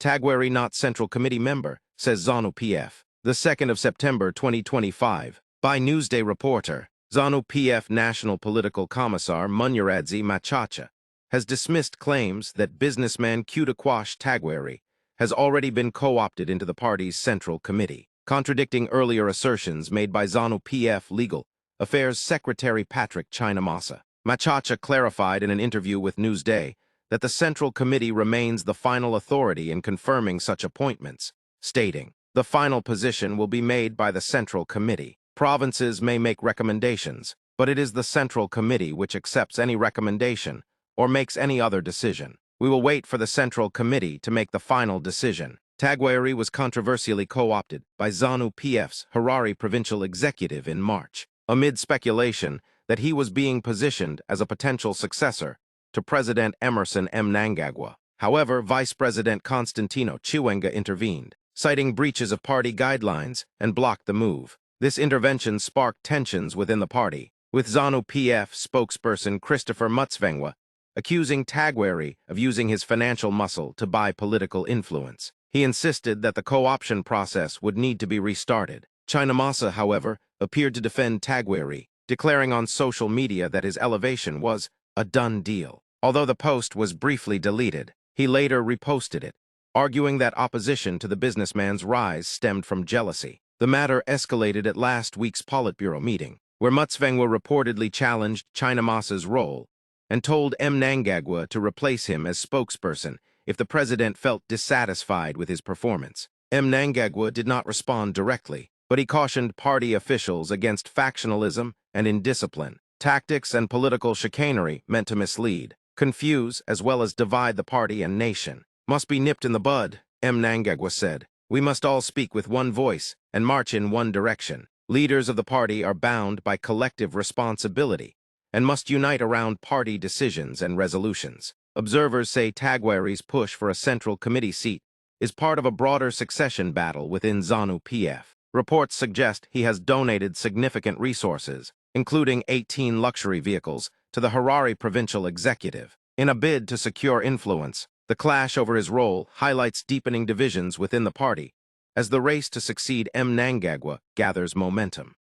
Tagwirei not Central Committee member, says Zanu PF. The 2nd of September 2025. By Newsday reporter, Zanu PF National Political Commissar mnangagwaZim has dismissed claims that businessman KUTYA Tagwirei has already been co-opted into the party's Central Committee, contradicting earlier assertions made by Zanu PF Legal Affairs Secretary Patrick CHAMISA. Machacha clarified in an interview with Newsday that the Central Committee remains the final authority in confirming such appointments, stating, "The final position will be made by the Central Committee. Provinces may make recommendations, but it is the Central Committee which accepts any recommendation or makes any other decision. We will wait for the Central Committee to make the final decision." Tagwirei was controversially co-opted by Zanu PF's Harare Provincial Executive in March, amid speculation that he was being positioned as a potential successor to President Emerson Mnangagwa. However, Vice President Constantino Chiwenga intervened, citing breaches of party guidelines, and blocked the move. This intervention sparked tensions within the party, with Zanu PF spokesperson Christopher Mutsvangwa accusing Tagwirei of using his financial muscle to buy political influence. He insisted that the co-option process would need to be restarted. CHAMISA, however, appeared to defend Tagwirei, declaring on social media that his elevation was a done deal. Although the post was briefly deleted, he later reposted it, arguing that opposition to the businessman's rise stemmed from jealousy. The matter escalated at last week's Politburo meeting, where Mutsvangwa reportedly challenged CHAMISA's role and told Mnangagwa to replace him as spokesperson if the president felt dissatisfied with his performance. Mnangagwa did not respond directly, but he cautioned party officials against factionalism and indiscipline. Tactics and political chicanery meant to mislead, confuse, as well as divide the party and nation must be nipped in the bud, Mnangagwa said. We must all speak with one voice and march in one direction. Leaders of the party are bound by collective responsibility and must unite around party decisions and resolutions. Observers say Tagwirei's push for a Central Committee seat is part of a broader succession battle within Zanu PF. Reports suggest he has donated significant resources, including 18 luxury vehicles, to the Harare Provincial Executive. In a bid to secure influence, the clash over his role highlights deepening divisions within the party as the race to succeed Mnangagwa gathers momentum.